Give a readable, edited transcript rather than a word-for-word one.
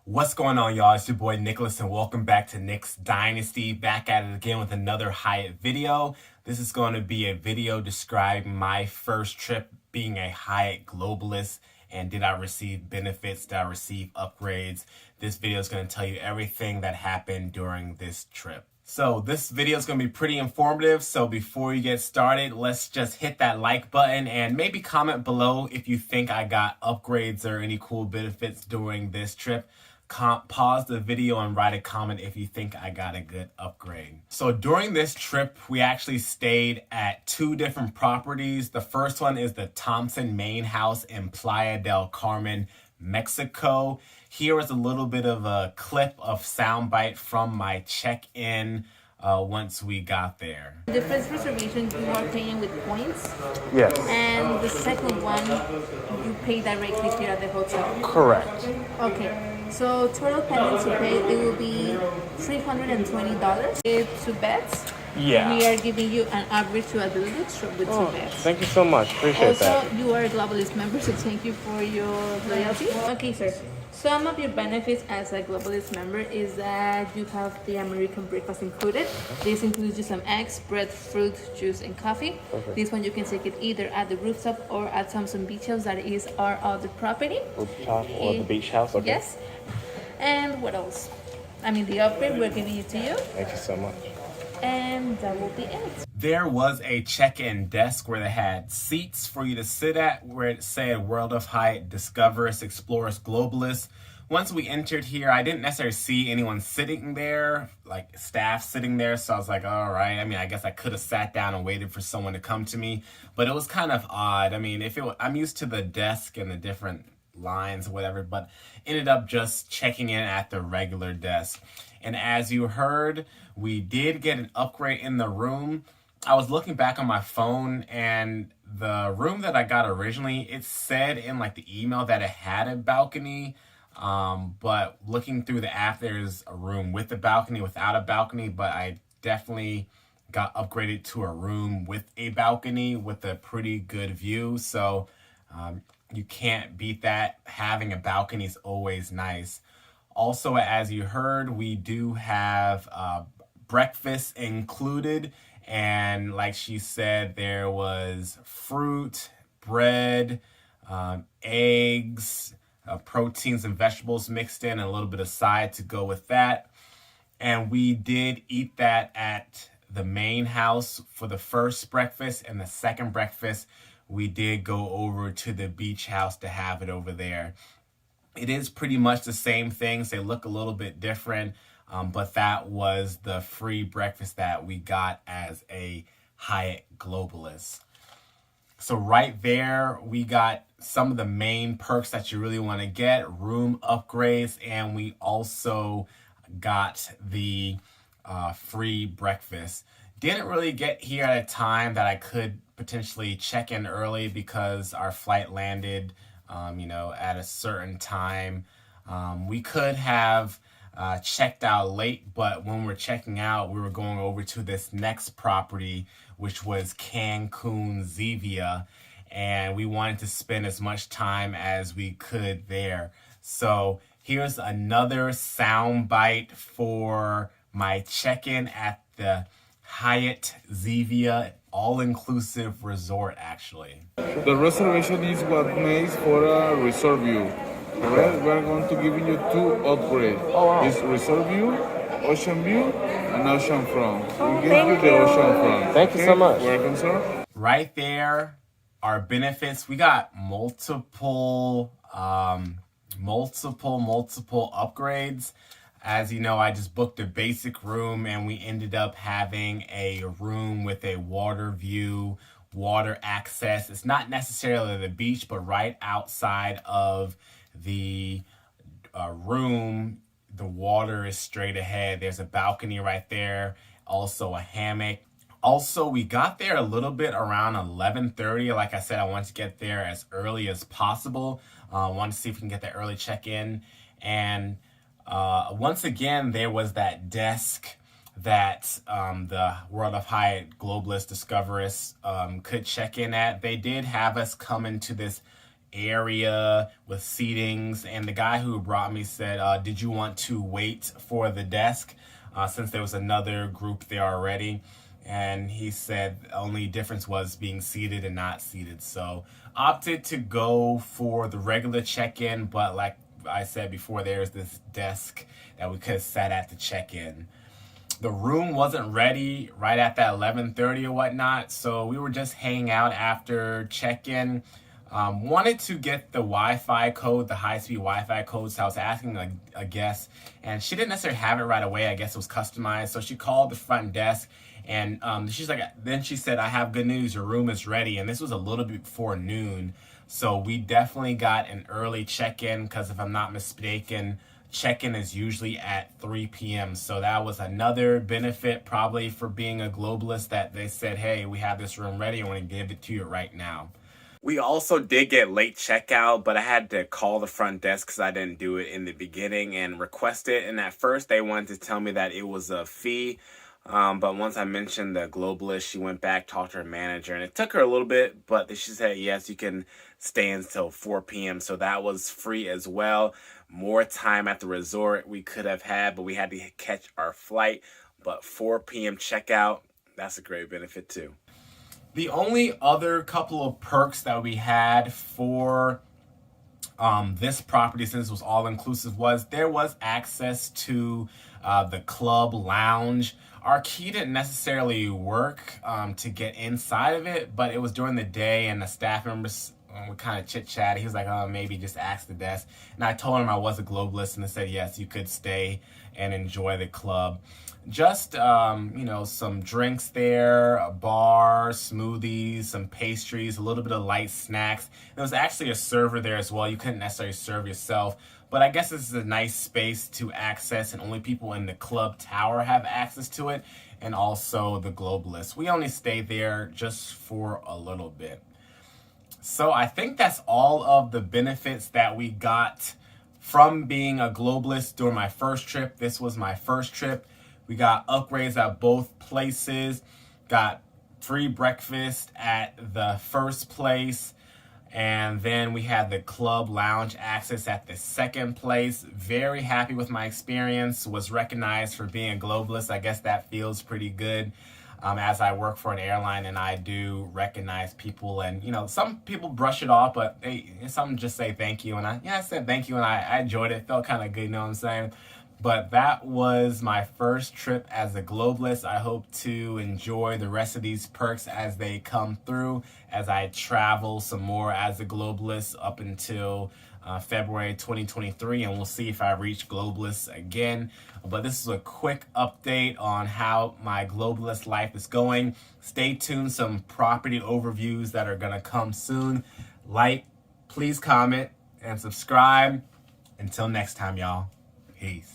What's going on, y'all? It's your boy Nicholas, and welcome back to Nick's Dynasty. Back at it again with another Hyatt video. This is going to be a video describing my first trip being a Hyatt Globalist, and did I receive benefits, did I receive upgrades. This video is going to tell you everything that happened during this trip. So this video is going to be pretty informative, so before you get started, let's just hit that like button and maybe comment below if you think I got upgrades or any cool benefits during this trip. Pause the video and write a comment if you think I got a good upgrade. So during this trip, we actually stayed at two different properties. The first one is the Thompson Main House in Playa del Carmen, Mexico. Here is a little bit of a clip of soundbite from my check-in once we got there. The first reservation you are paying with points. Yes. And the second one you pay directly here at the hotel. Correct. Okay. So total payments to pay, it will be $320. It's 2 beds. Yeah. We are giving you an average to a deluxe with 2 beds. Thank you so much. Appreciate Also, that. you are a Globalist member, so thank you for your loyalty. Okay, sir. Some of your benefits as a Globalist member is that you have the American breakfast included. This includes you some eggs, bread, fruit, juice, and coffee. Okay. This one you can take it either at the rooftop or at Thompson Beach House, that is our other property. Rooftop or the beach house? Okay. Yes. And what else? I mean, the upgrade we're giving it to you. Thank you so much. And that will be it. There was a check-in desk where they had seats for you to sit at, where it said World of Hyatt, Discoverers, Explorers, Globalists. Once we entered here, I didn't necessarily see anyone sitting there, like staff sitting there, so I was like, all right. I mean, I guess I could have sat down and waited for someone to come to me, but it was kind of odd. I mean, I'm used to the desk and the different lines, whatever, but ended up just checking in at the regular desk. And as you heard, we did get an upgrade in the room. I was looking back on my phone, and the room that I got originally, it said in like the email that it had a balcony, but looking through the app, there's a room with a balcony, without a balcony, but I definitely got upgraded to a room with a balcony with a pretty good view. So you can't beat that. Having a balcony is always nice. Also, as you heard, we do have breakfast included. And like she said, there was fruit, bread, eggs, proteins and vegetables mixed in, and a little bit of side to go with that. And we did eat that at the main house for the first breakfast, and the second breakfast we did go over to the beach house to have it over there. It is pretty much the same things. They look a little bit different, but that was the free breakfast that we got as a Hyatt Globalist. So right there, we got some of the main perks that you really want to get, room upgrades, and we also got the free breakfast. Didn't really get here at a time that I could potentially check in early because our flight landed, at a certain time. We could have checked out late, but when we're checking out, we were going over to this next property, which was Cancun Zevia, and we wanted to spend as much time as we could there. So here's another sound bite for my check-in at the Hyatt Zevia all-inclusive resort, actually. The reservation is what makes for a resort view. Alright, we're going to give you 2 upgrades. Oh, wow. It's resort view, ocean view, and ocean front. Oh, We give thank you the you. ocean front. Thank you so much. Welcome, sir. Right there, our benefits. We got multiple upgrades. As you know, I just booked a basic room, and we ended up having a room with a water view, water access. It's not necessarily the beach, but right outside of the room, the water is straight ahead. There's a balcony right there, also a hammock. Also, we got there a little bit around 11:30. Like I said, I wanted to get there as early as possible. Wanted to see if we can get that early check-in. And once again, there was that desk that the World of Hyatt Globalist Discoverers could check in at. They did have us come into this area with seatings. And the guy who brought me said, did you want to wait for the desk? Since there was another group there already. And he said the only difference was being seated and not seated. So opted to go for the regular check-in, but like I said before, there's this desk that we could have sat at to check in. The room wasn't ready right at that 11:30 or whatnot, so we were just hanging out after check-in. Wanted to get the Wi-Fi code, the high-speed Wi-Fi code, so I was asking a guest, and she didn't necessarily have it right away. I guess it was customized, so she called the front desk, and she's like, then she said, I have good news, your room is ready, and this was a little bit before noon, so we definitely got an early check-in, because if I'm not mistaken, check-in is usually at 3 p.m. So that was another benefit probably for being a globalist, that they said, hey, we have this room ready, I want to give it to you right now. We also did get late checkout, but I had to call the front desk because I didn't do it in the beginning and request it. And at first they wanted to tell me that it was a fee. But once I mentioned the globalist, she went back, talked to her manager, and it took her a little bit, but she said, yes, you can stay until 4 p.m. So that was free as well. More time at the resort we could have had, but we had to catch our flight. But 4 p.m. checkout, that's a great benefit too. The only other couple of perks that we had for this property, since it was all inclusive, was there was access to the club lounge. Our key didn't necessarily work to get inside of it, but it was during the day, and the staff members we kind of chit-chat. He was like, oh, maybe just ask the desk. And I told him I was a globalist, and they said, yes, you could stay and enjoy the club. Just, some drinks there, a bar, smoothies, some pastries, a little bit of light snacks. There was actually a server there as well. You couldn't necessarily serve yourself, but I guess this is a nice space to access, and only people in the club tower have access to it, and also the globalists. We only stayed there just for a little bit. So I think that's all of the benefits that we got from being a globalist during my first trip. This was my first trip. We got upgrades at both places, got free breakfast at the first place, and then we had the club lounge access at the second place. Very happy with my experience, was recognized for being a globalist. I guess that feels pretty good. As I work for an airline and I do recognize people, and some people brush it off, but some just say thank you, and I said thank you, and I enjoyed it. Felt kind of good, you know what I'm saying? But that was my first trip as a globalist. I hope to enjoy the rest of these perks as they come through, as I travel some more as a globalist up until February 2023, and we'll see if I reach globalist again. But this is a quick update on how my globalist life is going. Stay tuned, some property overviews that are gonna come soon. Like, please comment, and subscribe. Until next time, y'all. Peace.